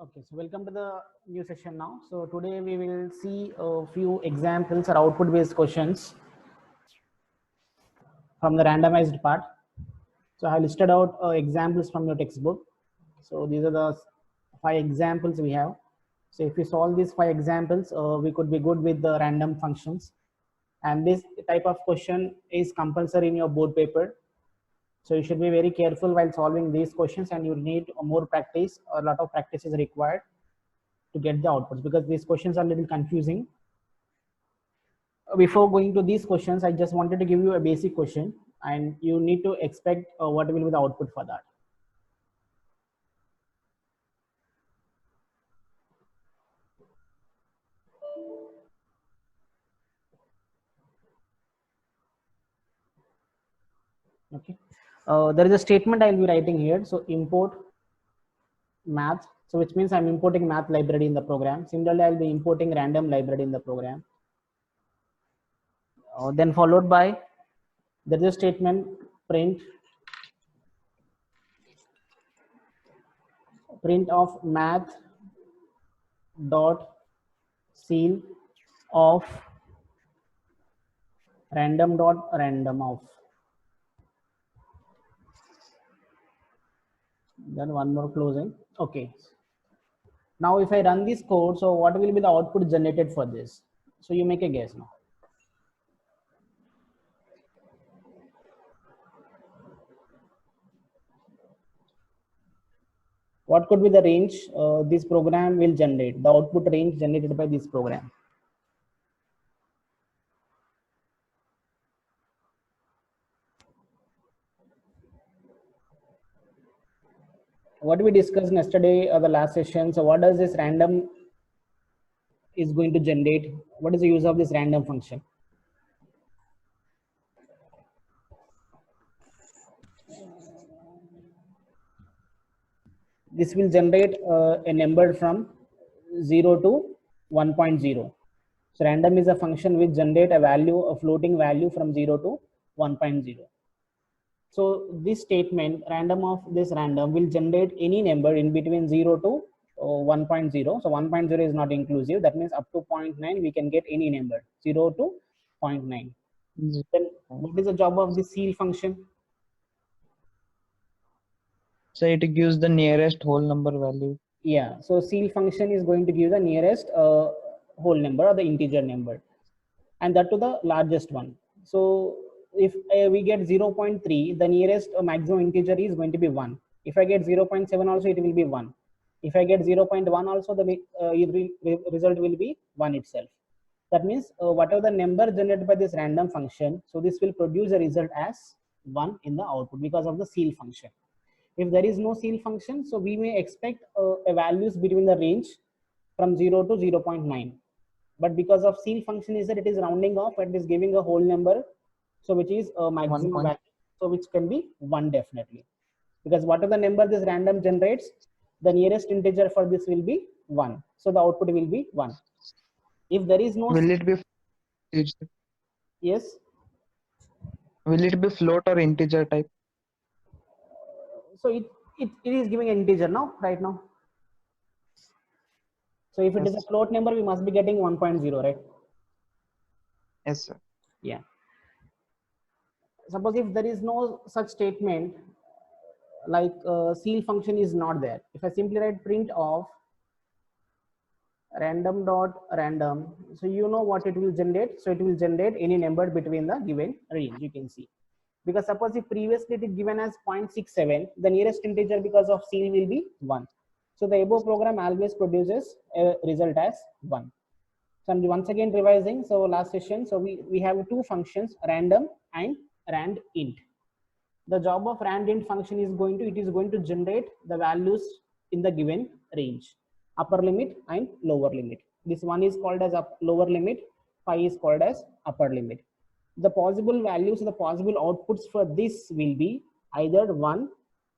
Okay, so welcome to the new session now. So today we will see a few examples or output based questions from the randomized part. So I have listed out examples from your textbook. So these are the 5 examples we have. So if we solve these 5 examples, we could be good with the random functions. And this type of question is compulsory in your board paper. So you should be very careful while solving these questions, and you need more practice. A lot of practice is required to get the outputs because these questions are a little confusing. Before going to these questions, I just wanted to give you a basic question, and you need to expect what will be the output for that. Okay. There is a statement I will be writing here. So import math. So which means I'm importing math library in the program. Similarly, I'll be importing random library in the program. Then followed by there is a statement print of math dot seal of random dot random of. Then one more closing. Okay. Now if I run this code, so what will be the output generated for this? So you make a guess now. What could be the range this program will generate, the output range generated by this program? What we discussed yesterday or the last session, so what does this random is going to generate? What is the use of this random function? This will generate a number from 0 to 1.0. So random is a function which generate a value, a floating value from 0 to 1.0. So this statement random of this random will generate any number in between 0 to 1.0. So 1.0 is not inclusive. That means up to 0.9 we can get any number 0 to 0.9. Then what is the job of this seal function? So it gives the nearest whole number value. Yeah, so seal function is going to give the nearest whole number or the integer number, and that to the largest one. So if we get 0.3, the nearest maximum integer is going to be 1. If I get 0.7 also, it will be 1. If I get 0.1 also, the result will be 1 itself. That means whatever the number generated by this random function, so this will produce a result as 1 in the output because of the seal function. If there is no seal function, so we may expect a values between the range from 0 to 0.9. But because of seal function is that it is rounding off, it is giving a whole number, so which is a maximum value, so which can be 1 definitely. Because whatever the number this random generates, the nearest integer for this will be 1. So the output will be 1. If there is no... Will it be... Yes? Will it be float or integer type? So it is giving an integer now, right now. So if it is a float number, we must be getting 1.0, right? Yes, sir. Yeah. Suppose if there is no such statement, like seal function is not there. If I simply write print of random dot random, so you know what it will generate. So it will generate any number between the given range, you can see. Because suppose if previously it is given as 0.67, the nearest integer because of seal will be 1. So the above program always produces a result as 1. So I'm once again revising. So last session, so we have two functions, random and rand int. The job of rand int function is going to generate the values in the given range, upper limit and lower limit. This one is called as lower limit, 5 is called as upper limit. The possible values, the possible outputs for this will be either 1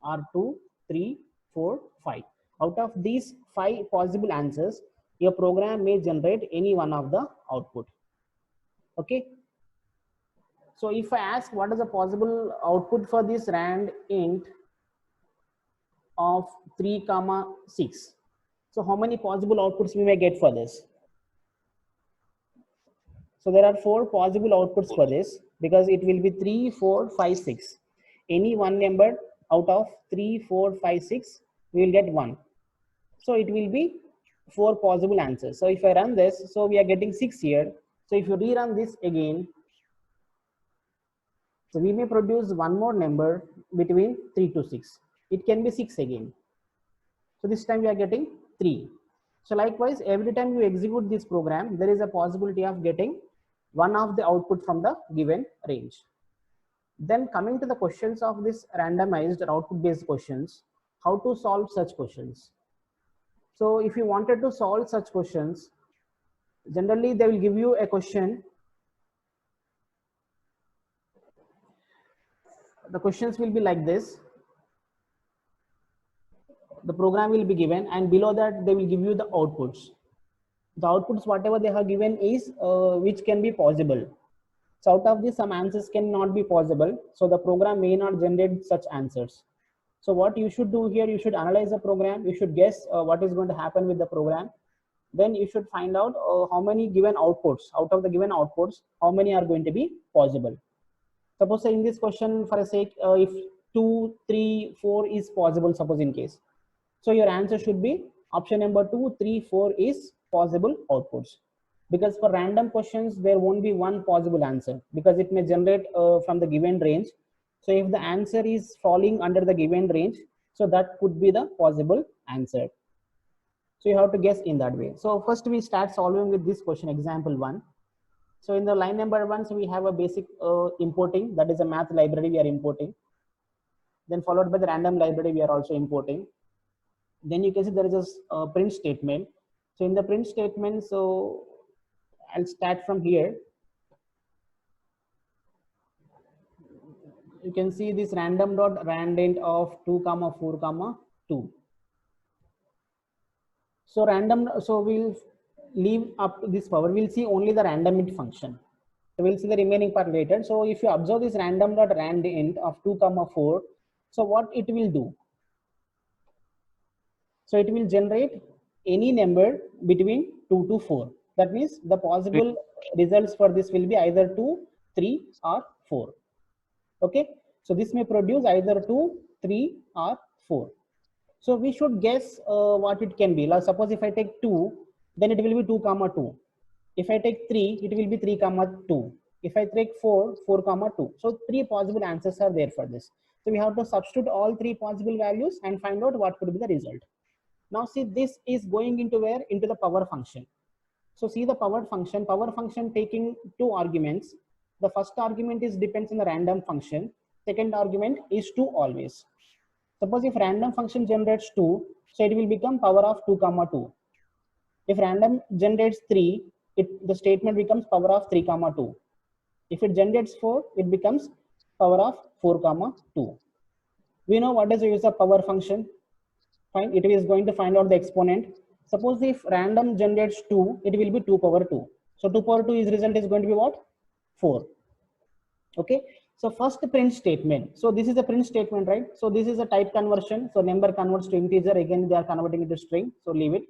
or 2, 3, 4, 5. Out of these 5 possible answers, your program may generate any one of the output. Okay. So if I ask what is the possible output for this rand int of 3, 6, So how many possible outputs we may get for this? So there are 4 possible outputs for this, because it will be 3, 4, 5, 6. Any one number out of 3, 4, 5, 6, we will get 1. So it will be 4 possible answers. So if I run this, so we are getting 6 here. So if you rerun this again, so we may produce one more number between 3 to 6. It can be 6 again. So this time we are getting 3. So likewise, every time you execute this program, there is a possibility of getting one of the output from the given range. Then coming to the questions of this randomized or output based questions, how to solve such questions. So if you wanted to solve such questions, generally they will give you a question. The questions will be like this. The program will be given, and below that they will give you the outputs. The outputs, whatever they have given, is which can be possible. So out of this, some answers cannot be possible. So the program may not generate such answers. So what you should do here, you should analyze the program. You should guess what is going to happen with the program. Then you should find out how many given outputs, out of the given outputs, how many are going to be possible. Suppose in this question, for a sake, if 2, 3, 4 is possible, suppose in case. So your answer should be option number 2, 3, 4 is possible outputs. Because for random questions, there won't be one possible answer, because it may generate from the given range. So if the answer is falling under the given range, so that could be the possible answer. So you have to guess in that way. So first we start solving with this question, example 1. So in the line number 1, so we have a basic importing, that is a math library we are importing. Then followed by the random library we are also importing. Then you can see there is a print statement. So in the print statement, so I'll start from here. You can see this random dot randint of 2, 4, 2. So random, so we'll leave up to this power. We'll see only the random int function. So we'll see the remaining part later. So if you observe this random dot randint of 2, 4, so what it will do? So it will generate any number between 2 to 4. That means the possible results for this will be either 2, 3 or 4. Okay. So this may produce either 2, 3 or 4. So we should guess what it can be. Like suppose if I take 2, then it will be 2, 2. If I take 3, it will be 3, 2. If I take 4, 4, 2. So 3 possible answers are there for this. So we have to substitute all 3 possible values and find out what could be the result. Now see, this is going into where? Into the power function. So see the power function taking 2 arguments. The first argument is depends on the random function. Second argument is 2 always. Suppose if random function generates 2, so it will become power of 2, 2. If random generates 3, the statement becomes power of 3, 2. If it generates 4, it becomes power of 4, 2. We know what is the use of power function. Fine, it is going to find out the exponent. Suppose if random generates 2, it will be 2 power 2. So 2 power 2 is result is going to be what? 4. Okay. So first print statement. So this is a print statement, right? So this is a type conversion. So number converts to integer. Again, they are converting it to string. So leave it.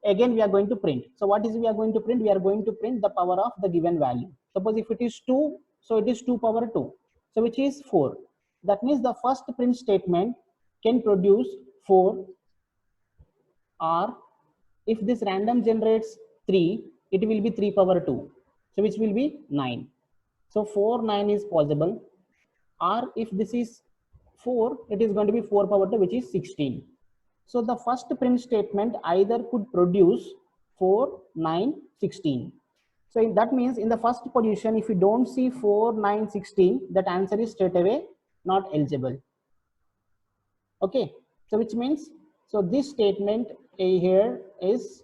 Again, we are going to print. So what is we are going to print? We are going to print the power of the given value. Suppose if it is 2, so it is 2 power 2. So which is 4. That means the first print statement can produce 4, or if this random generates 3, it will be 3 power 2. So which will be 9. So 4, 9 is possible. Or if this is 4, it is going to be 4 power 2, which is 16. So the first print statement either could produce 4, 9, 16. So that means in the first position, if you don't see 4, 9, 16, that answer is straight away not eligible. Okay. So which means, so this statement here is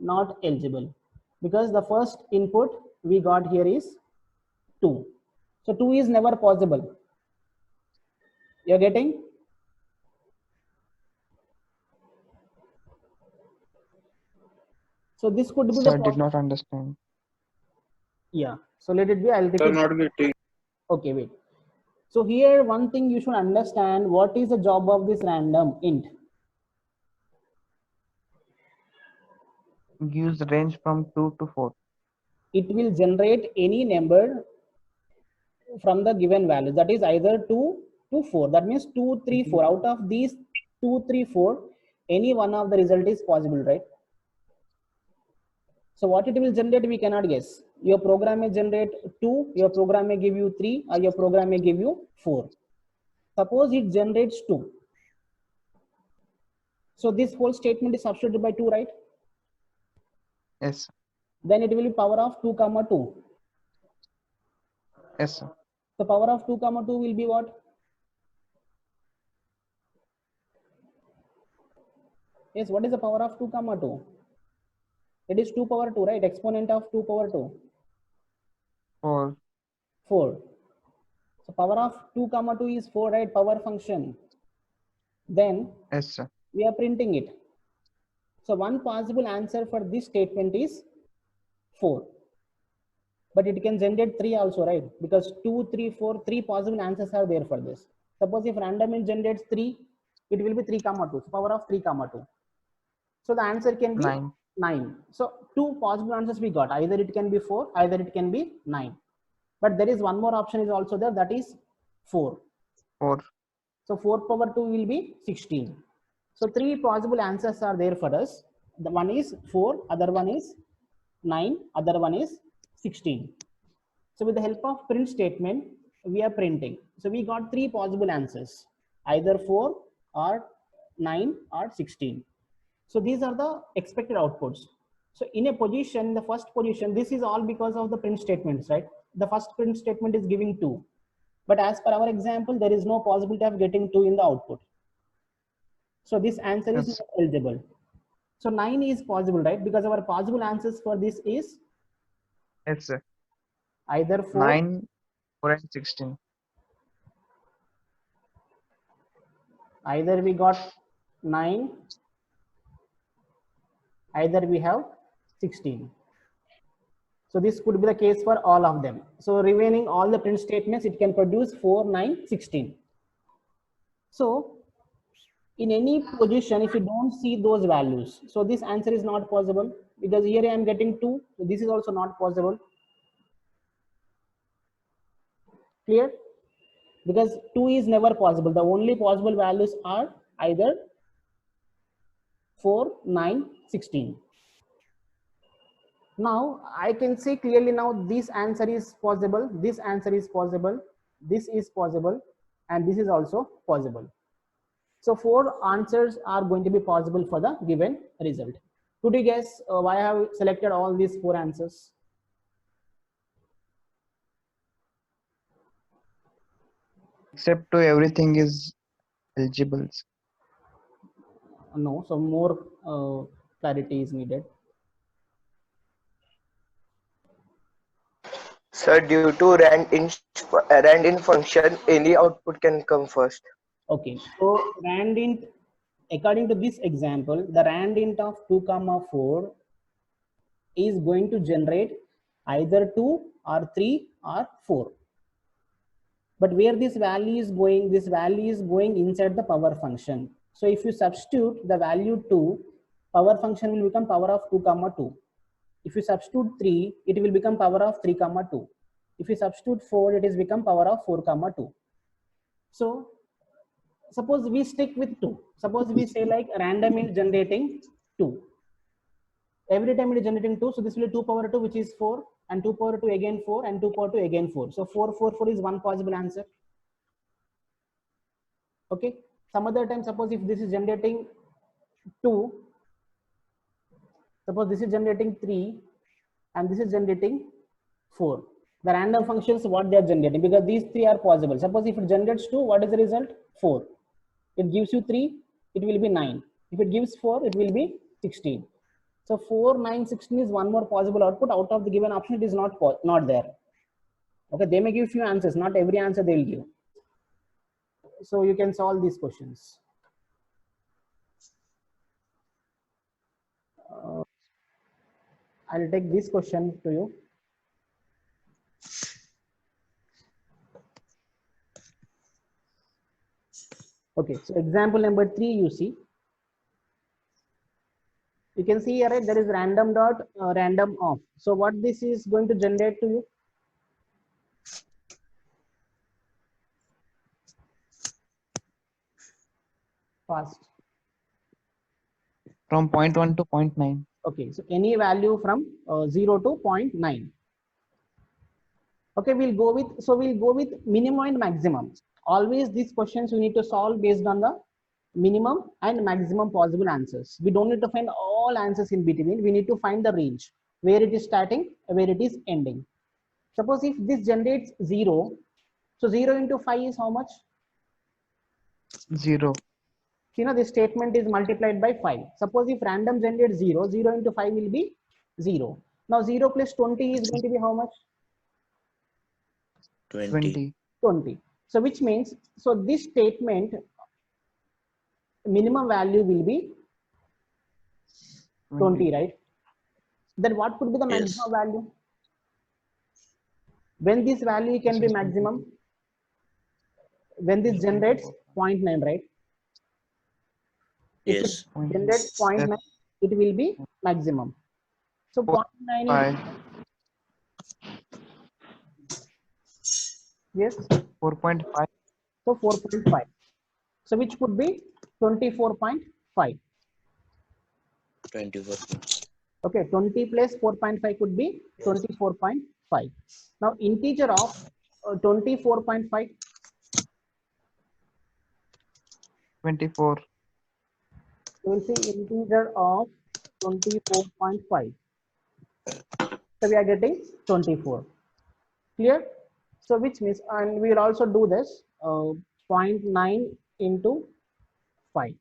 not eligible, because the first input we got here is 2. So 2 is never possible. You're getting? So this could be Sir, did not understand. Yeah. So let it be. I'll repeat. Sir, not getting. Okay, wait. So here one thing you should understand, what is the job of this random int? gives range from 2 to 4. It will generate any number from the given value, that is either 2 to 4. That means 2, 3, 4. Out of these 2, 3, 4, any one of the result is possible, right? So what it will generate, we cannot guess. Your program may generate 2, your program may give you 3, or your program may give you 4. Suppose it generates 2. So this whole statement is substituted by 2, right? Yes, sir. Then it will be power of 2 comma 2. Yes, sir. So power of 2 comma 2 will be what? Yes, what is the power of 2 comma 2? It is 2 power 2, right? Exponent of 2 power 2. 4. 4. So power of 2 comma 2 is 4, right? Power function. Then Yes, sir. we are printing it. So one possible answer for this statement is 4. But it can generate 3 also, right? Because 2, 3, 4, 3 possible answers are there for this. Suppose if random int generates 3, it will be 3 comma 2. So power of 3 comma 2. So the answer can be 9. 9. So two possible answers we got. Either it can be 4, either it can be 9. But there is one more option is also there, that is 4. 4. So 4 power 2 will be 16. So three possible answers are there for us. The one is 4, other one is 9, other one is 16. So with the help of print statement, we are printing. So we got three possible answers, either 4 or 9 or 16. So these are the expected outputs. So in a position, the first position, this is all because of the print statements, right? The first print statement is giving 2. But as per our example, there is no possibility of getting 2 in the output. So this answer is Yes. not eligible. So 9 is possible, right? Because our possible answers for this is Yes, sir. either 4, 9, 4 and 16. either we got 9, either we have 16. So this could be the case for all of them. So remaining all the print statements, it can produce 4, 9, 16. So in any position, if you don't see those values, so this answer is not possible, because here I am getting 2. So this is also not possible. Clear? Because 2 is never possible. The only possible values are either 4, 9, 16. Now I can say clearly now this answer is possible, this answer is possible, this is possible, and this is also possible. So 4 answers are going to be possible for the given result. Could you guess why I have selected all these 4 answers? Except to everything is eligible. No, so more clarity is needed. Sir, due to rand in function, any output can come first. Okay, so rand int, according to this example, the rand int of 2 comma 4 is going to generate either 2 or 3 or 4. But where this value is going inside the power function. So if you substitute the value 2, power function will become power of 2 comma 2. If you substitute 3, it will become power of 3 comma 2. If you substitute 4, it is become power of 4 comma 2. So suppose we stick with 2. Suppose we say like random int generating 2. Every time it is generating 2, so this will be 2 power 2, which is 4, and 2 power 2 again 4, and 2 power 2 again 4. So 4, 4, 4 is one possible answer. Okay. Some other time, suppose if this is generating 2, suppose this is generating 3, and this is generating 4. The random functions, what they are generating, because these 3 are possible. Suppose if it generates 2, what is the result? 4. It gives you 3, it will be 9. If it gives 4, it will be 16. So 4, 9, 16 is one more possible output. Out of the given option, it is not there. Okay, they may give few answers, not every answer they will give. So you can solve these questions. I'll take this question to you. Okay, so example number 3, you see. You can see here, right, there is random dot random off. So what this is going to generate to you? Fast. From 0.1 to 0.9. Okay, so any value from 0 to 0.9. Okay, we'll go with minimum and maximum. Always these questions we need to solve based on the minimum and maximum possible answers. We don't need to find all answers in between. We need to find the range where it is starting, where it is ending. Suppose if this generates 0, so 0 into 5 is how much? 0. You know, this statement is multiplied by 5. Suppose if random generates 0, 0 into 5 will be 0. Now 0 plus 20 is going to be how much? 20. 20. So which means, so this statement minimum value will be 20, right? Then what could be the maximum value? When this value can be maximum? When this generates 0.9, right? If Yes. it generates 0.9, it will be maximum. So 0.9 is, yes, 4.5. so 4.5. So which could be 24.5. 24. Okay, 20 plus 4.5 could be 24.5. Now integer of 24.5, 24. we will see integer of 24.5. So we are getting 24. Clear? So which means, and we will also do this 0.9 into 5.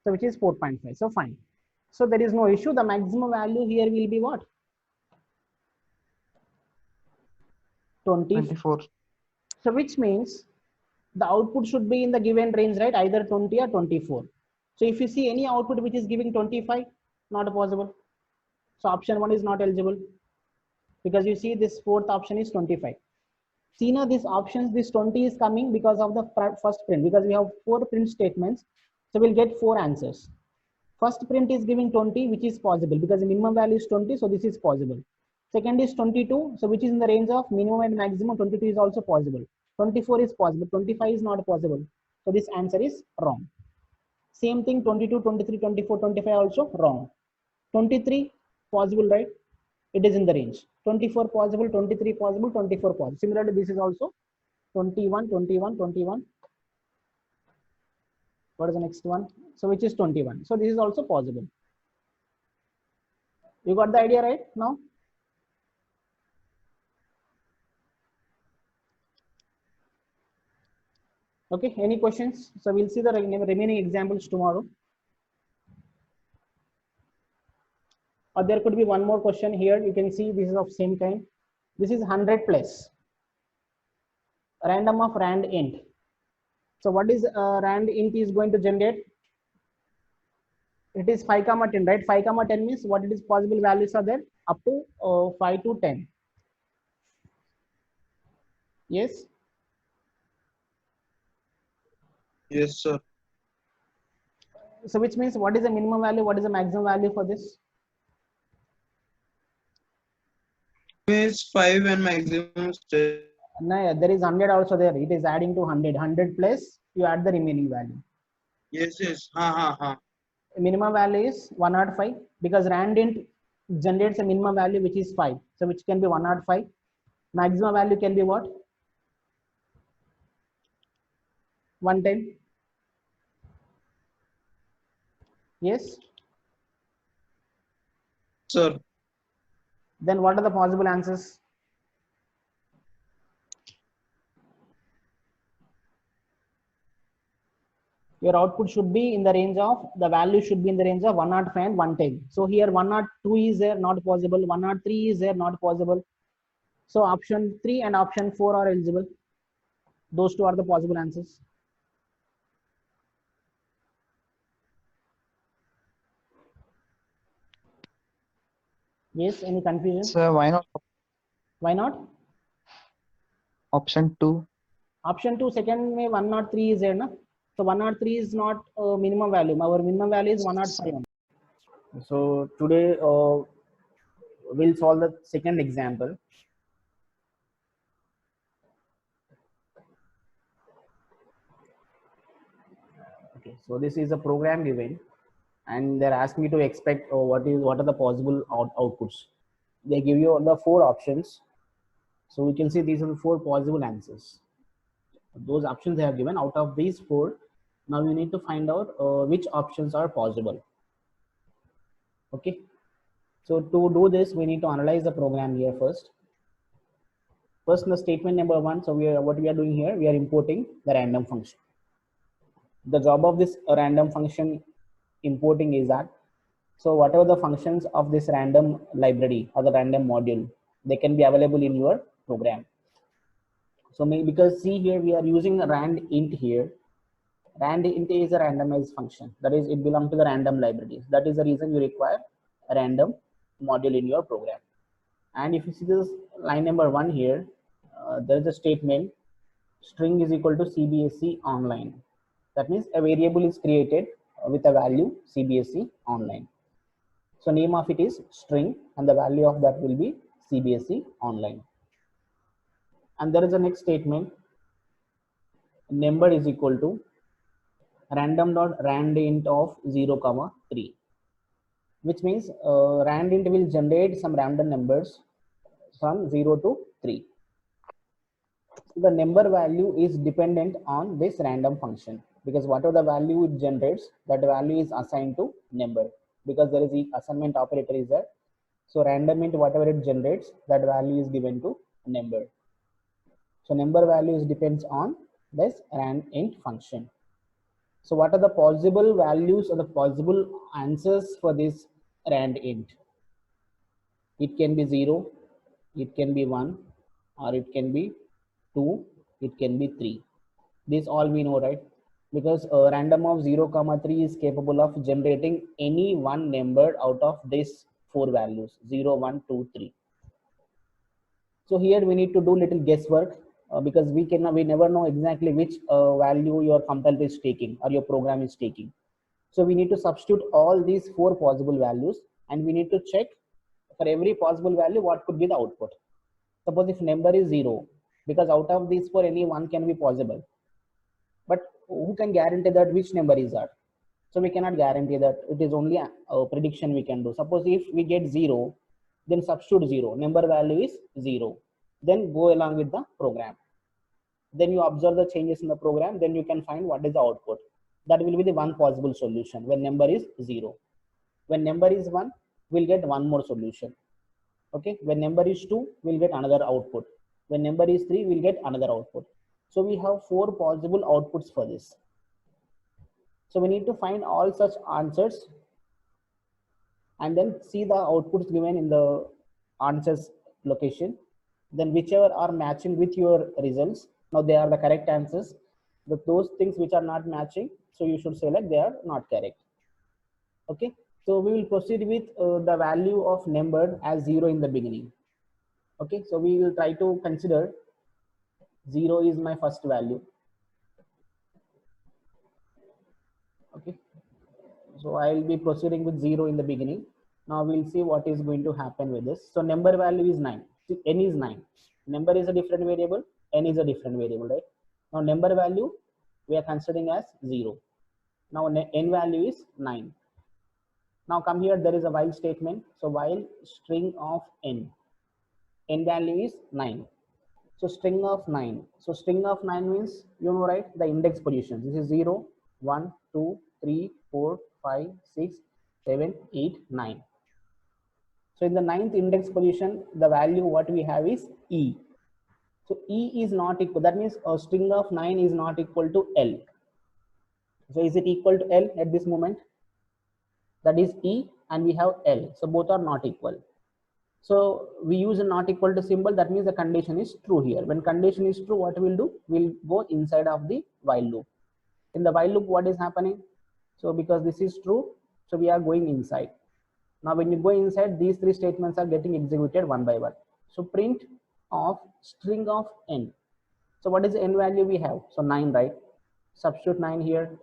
So which is 4.5. So fine. So there is no issue. The maximum value here will be what? 24. So which means the output should be in the given range, right? Either 20 or 24. So if you see any output which is giving 25, not possible. So option 1 is not eligible, because you see this fourth option is 25. See now these options, this 20 is coming because of the first print, because we have 4 print statements. So we'll get 4 answers. First print is giving 20, which is possible because the minimum value is 20, so this is possible. Second is 22, so which is in the range of minimum and maximum. 22 is also possible. 24 is possible. 25 is not possible. So this answer is wrong. Same thing, 22, 23, 24, 25 also wrong. 23 possible, right? It is in the range. 24 possible, 23 possible, 24 possible. Similarly, this is also 21, 21, 21. What is the next one? So which is 21. So this is also possible. You got the idea right now? Okay, any questions? So we'll see the remaining examples tomorrow. Or there could be one more question here. You can see this is of same kind. This is 100 plus. Random of rand int. So what is rand int is going to generate? It is 5, 10, right? 5, 10 means what it is possible values are there? Up to 5 to 10. Yes? Yes, sir. So which means what is the minimum value? What is the maximum value for this? Is 5 and maximum stay. No, there is 100 also there. It is adding to 100. 100 plus you add the remaining value. Yes, yes. Minimum value is 105 because rand int generates a minimum value which is 5. So which can be 105. Maximum value can be what? 110. Yes. Sir. Then what are the possible answers? Your output should be in the range of, the value should be in the range of 105 and 110. So here 102 is there, not possible. 103 is there, not possible. So option 3 and option 4 are eligible. Those two are the possible answers. Yes, any confusion? So why not Why not? option 2? Option 2, second may 103 is there, na? So 103 is not minimum value. Our minimum value is 105. So today we'll solve the second example. Okay, so this is a program given, and they're asking me to expect what are the possible outputs. They give you the four options, so we can see these are the four possible answers. Those options they have given. Out of these four, now we need to find out which options are possible. Okay, so to do this, we need to analyze the program here first. First, the statement number one. So what we are doing here, we are importing the random function. The job of this random function importing is that, so whatever the functions of this random library or the random module, they can be available in your program. So because see here we are using rand int here. Rand int is a randomized function. That is, it belongs to the random libraries. That is the reason you require a random module in your program. And if you see this line number one here, there is a statement string is equal to CBSE online. That means a variable is created with a value CBSE online. So name of it is string and the value of that will be CBSE online. And there is a next statement, number is equal to random.randint of 0, 3, which means randint will generate some random numbers from 0 to 3. The number value is dependent on this random function, because whatever the value it generates, that value is assigned to number, because there is the assignment operator is there. So random int, whatever it generates, that value is given to number. So number values depends on this rand int function. So what are the possible values or the possible answers for this rand int? It can be 0, it can be 1, or it can be 2, it can be 3. This all we know, right? Because a random of 0, 3 is capable of generating any one number out of these four values, 0, 1, 2, 3. So here we need to do little guesswork because we never know exactly which value your compiler is taking or your program is taking. So we need to substitute all these four possible values, and we need to check for every possible value what could be the output. Suppose if number is 0, because out of these four any one can be possible, but who can guarantee that which number is that? So we cannot guarantee that. It is only a prediction we can do. Suppose if we get 0, then substitute 0, number value is 0, then go along with the program. Then you observe the changes in the program, then you can find what is the output. That will be the one possible solution when number is 0. When number is 1, we'll get one more solution. Okay, when number is 2, we'll get another output. When number is 3, we'll get another output. So we have four possible outputs for this. So we need to find all such answers and then see the outputs given in the answers location. Then whichever are matching with your results, now they are the correct answers. But those things which are not matching, so you should select they are not correct. Okay, so we will proceed with the value of number as 0 in the beginning. Okay, so we will try to consider 0 is my first value. Okay, so I will be proceeding with 0 in the beginning. Now we'll see what is going to happen with this. So number value is 9. See, n is 9. Number is a different variable, n is a different variable, right? Now number value we are considering as 0. Now n value is 9. Now come here, there is a while statement. So while string of n value is 9. So string of 9. So string of 9 means, you know, right, the index position. This is 0, 1, 2, 3, 4, 5, 6, 7, 8, 9. So in the 9th index position, the value what we have is E. So E is not equal. That means a string of 9 is not equal to L. So is it equal to L at this moment? That is E and we have L. So both are not equal. So we use a not equal to symbol. That means the condition is true here. When condition is true, what we'll do? We'll go inside of the while loop. In the while loop, what is happening? So because this is true, so we are going inside. Now when you go inside, these three statements are getting executed one by one. So print of string of n. So what is the n value we have? So 9, right? Substitute 9 here.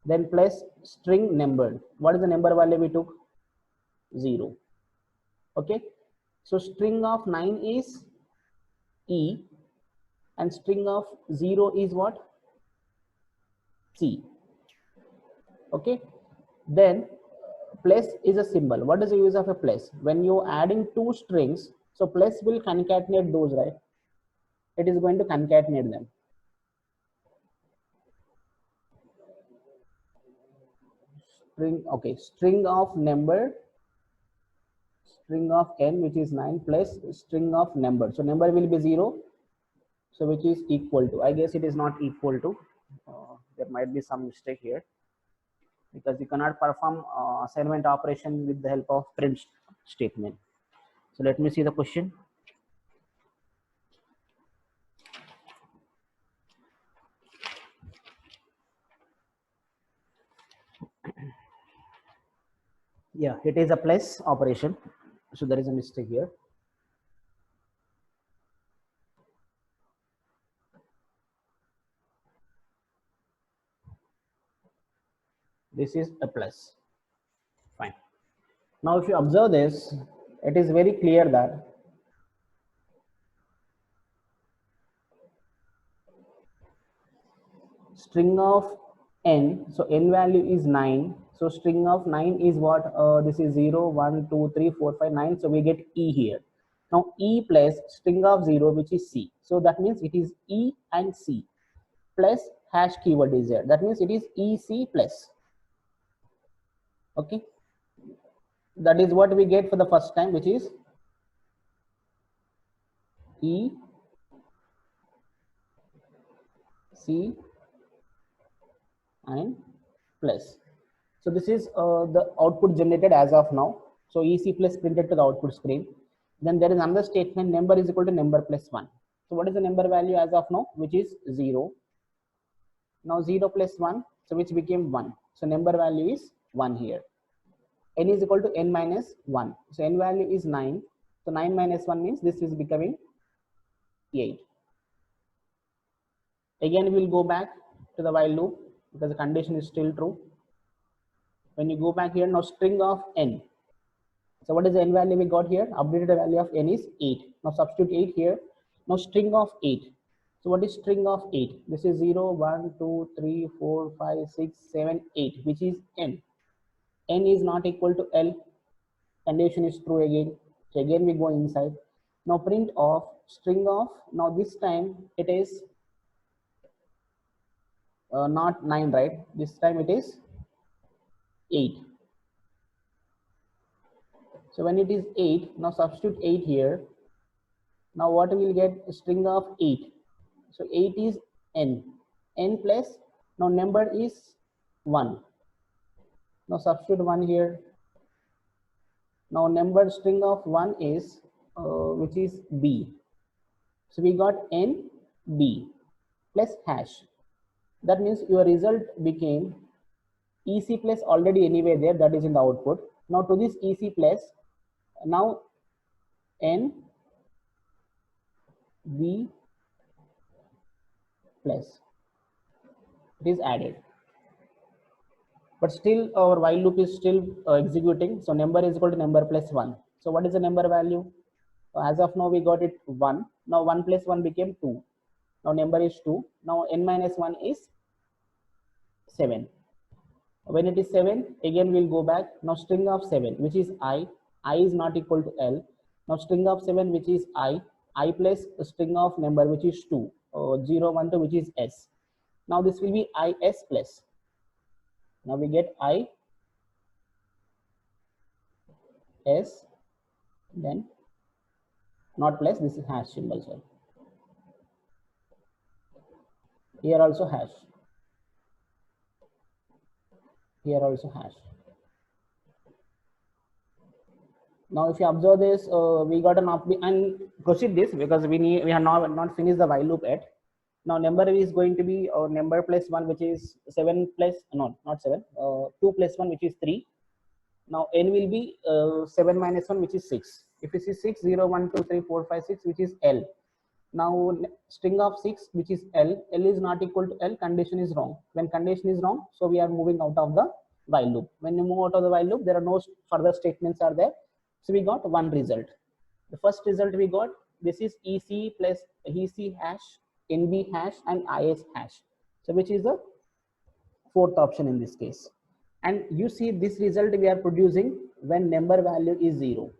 Then plus string number. What is the number value we took? 0. Okay, so string of 9 is E and string of 0 is what? C. Okay, then plus is a symbol. What is the use of a plus? When you're adding two strings, so plus will concatenate those, right? It is going to concatenate them. String, okay, string of number, string of n, which is 9, plus string of number. So number will be 0, so which is equal to, I guess it is not equal to, there might be some mistake here, because you cannot perform assignment operation with the help of print statement. So let me see the question. Yeah, it is a plus operation, so there is a mistake here. This is a plus. Fine. Now if you observe this, it is very clear that string of n, so n value is 9, so string of 9 is what? This is 0, 1, 2, 3, 4, 5, 9, so we get E here. Now E plus string of 0, which is C, so that means it is E and C plus hash keyword is there, that means it is EC plus. Okay, that is what we get for the first time, which is E C and plus. So this is the output generated as of now. So EC plus printed to the output screen. Then there is another statement, number is equal to number plus 1. So what is the number value as of now? Which is 0. Now 0 plus 1, so which became 1. So number value is 1 here. N is equal to n minus 1. So n value is 9. So 9 minus 1 means this is becoming 8. Again, we will go back to the while loop because the condition is still true. When you go back here, now string of n. So what is the n value we got here? Updated value of n is 8. Now substitute 8 here. Now string of 8. So what is string of 8? This is 0, 1, 2, 3, 4, 5, 6, 7, 8, which is n. N is not equal to L. Condition is true again. So again we go inside. Now print of string of, now this time it is not 9, right? This time it is 8. So when it is 8, now substitute 8 here. Now what we will get? String of 8. So 8 is n. N plus, now number is 1. Now substitute 1 here. Now number string of 1 is, which is b. So we got n b plus hash. That means your result became EC plus already anyway there, that is in the output. Now to this EC plus, now n b plus, it is added. But still our while loop is still executing. So number is equal to number plus 1. So what is the number value? As of now we got it 1. Now 1 plus 1 became 2. Now number is 2. Now n minus 1 is 7. When it is 7, again we'll go back. Now string of 7, which is I is not equal to L. Now string of 7, which is I plus a string of number, which is 2, 0, 1, 2, which is S. Now this will be IS plus. Now we get I S, then not plus, this is hash symbol. So here also hash. Here also hash. Now if you observe this, we got an and proceed this because we have not finished the while loop yet. Now number is going to be number plus 1, which is 7 plus, no, not 7, 2 plus 1, which is 3. Now n will be 7 minus 1, which is 6. If you see 6, 0, 1, 2, 3, 4, 5, 6, which is L. Now string of 6, which is L. L is not equal to L, condition is wrong. When condition is wrong, so we are moving out of the while loop. When you move out of the while loop, there are no further statements are there. So we got one result. The first result we got, this is EC plus EC hash, NB hash, and IS hash. So which is the fourth option in this case. And you see this result we are producing when number value is 0.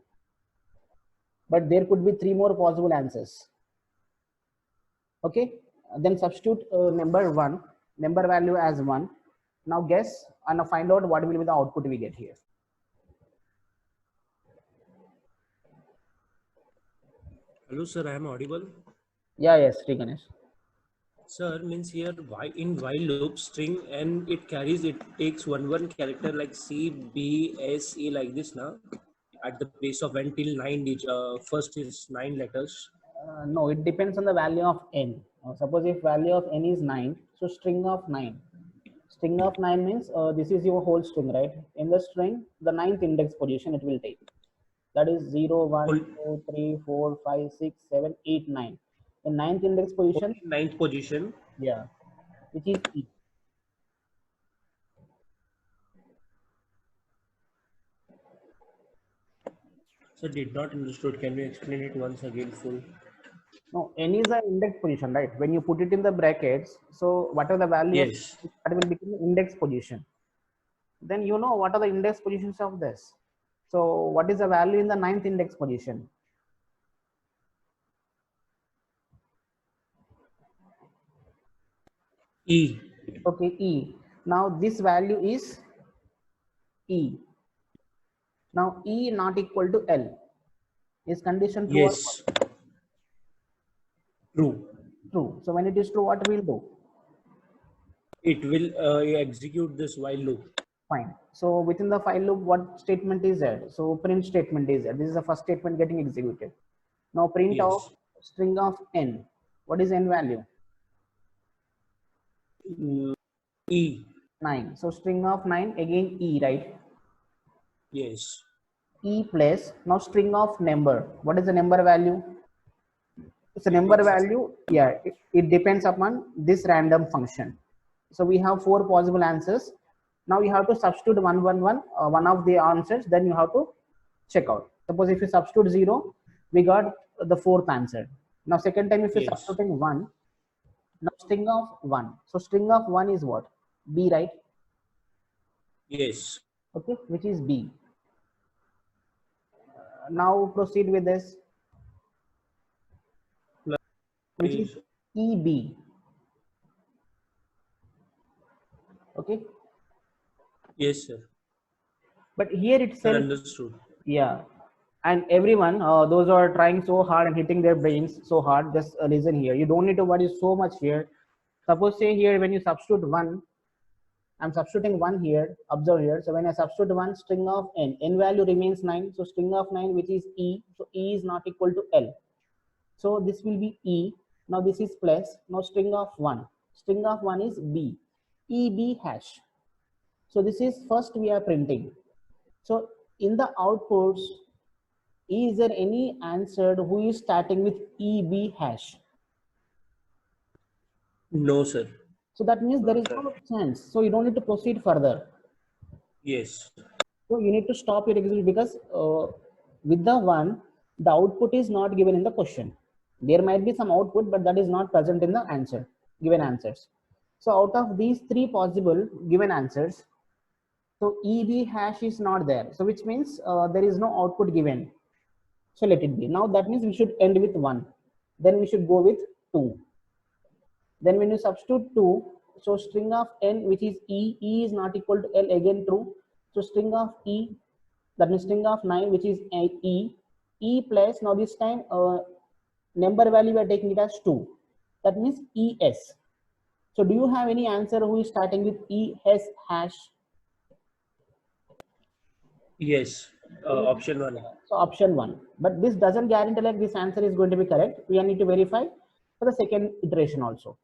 But there could be 3 more possible answers. Okay, then substitute number value as 1. Now guess and find out what will be the output we get here. Hello, sir. I am audible. Yeah, yes, Sri Ganesh. Sir, means here in while loop string and it takes one character like C, B, S, E like this now at the base of n till 9 first is 9 letters. No, it depends on the value of n. Suppose if value of n is 9, so string of 9. String of 9 means this is your whole string, right? In the string, the 9th index position it will take. That is 0, 1, 2, 3, 4, 5, 6, 7, 8, 9. In 9th index position. 9th position. Yeah, which is E. So did not understood. Can you explain it once again full? No, n is the index position, right? When you put it in the brackets, so whatever the value Yes. of that will become the index position. Then you know what are the index positions of this. So what is the value in the 9th index position? E. Okay, E. Now this value is E. Now E not equal to L. Is condition true? Yes. True. True. So when it is true, what will do? It will execute this while loop. Fine. So within the while loop, what statement is there? So print statement is there. This is the first statement getting executed. Now print Yes. of string of n. What is n value? E. 9. So string of 9 again E, right? Yes. E plus now string of number. What is the number value? It's a number value. Yeah, it depends upon this random function. So we have 4 possible answers. Now you have to substitute one of the answers. Then you have to check out. Suppose if you substitute 0, we got the 4th answer. Now second time if you Yes. substituting 1, now string of 1. So string of 1 is what? B, right? Yes. Okay, which is B. Now proceed with this, which is EB. Okay, Yes, sir. but here Sir, itself, understood. yeah, and everyone, those who are trying so hard and hitting their brains so hard, just listen here. You don't need to worry so much here. Suppose say here when you substitute 1, I'm substituting 1 here, observe here. So when I substitute 1, string of n value remains 9. So string of 9, which is E. So E is not equal to L. So this will be E. Now this is plus. Now string of 1. String of 1 is B. EB hash. So this is first we are printing. So in the outputs, is there any answer who is starting with EB hash? No, sir. So that means there is no chance. So you don't need to proceed further. Yes. So you need to stop your execution because with the 1, the output is not given in the question. There might be some output, but that is not present in the answer, given answers. So out of these 3 possible given answers, so EB hash is not there. So which means there is no output given. So let it be. Now that means we should end with 1. Then we should go with 2. Then when you substitute 2, so string of n, which is E is not equal to L, again true. So string of E, that means string of 9, which is E plus, now this time number value we are taking it as 2. That means ES. So do you have any answer who is starting with ES hash? Yes. Option 1. So option 1. But this doesn't guarantee like this answer is going to be correct. We need to verify for the second iteration also.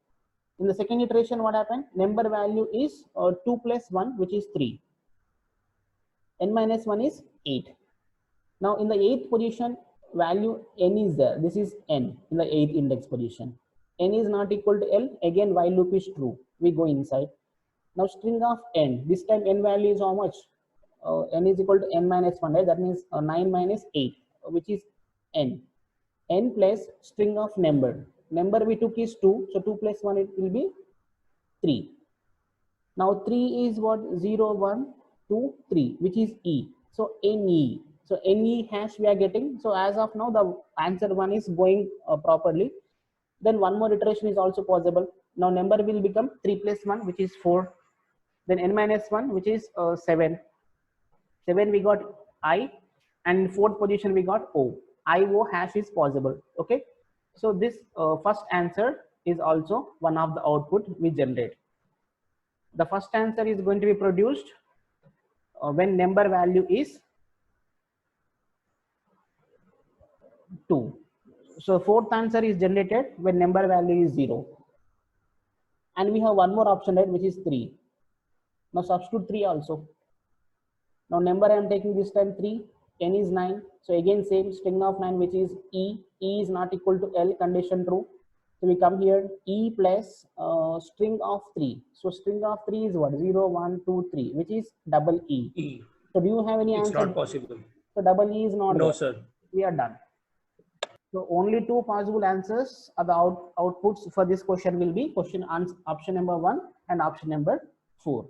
In the second iteration, what happened? Number value is 2 plus 1, which is 3. N minus 1 is 8. Now in the 8th position, value n is there. This is n in the 8th index position. N is not equal to L. Again, while loop is true. We go inside. Now string of n, this time n value is how much? N is equal to n minus 1, right? That means 9 minus 8, which is n. N plus string of number. Number we took is 2, so 2 plus 1 it will be 3. Now 3 is what? 0, 1, 2, 3, which is E. So NE. So NE hash we are getting. So as of now, the answer 1 is going properly. Then one more iteration is also possible. Now number will become 3 plus 1, which is 4. Then n minus 1, which is 7. 7 we got I, and in fourth position we got O. IO hash is possible. Okay. So this first answer is also one of the output we generate. The first answer is going to be produced when number value is 2. So fourth answer is generated when number value is 0. And we have one more option, right, which is 3. Now substitute 3 also. Now number I am taking this time 3, n is 9. So again same string of 9, which is E. E is not equal to L, condition true. So we come here E plus string of 3. So string of 3 is what? 0, 1, 2, 3, which is double E. E. So do you have any It's answer? not possible. So double E is not No, there. sir. We are done. So only 2 possible answers are the outputs for this question will be option number 1 and option number 4.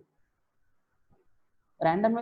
Random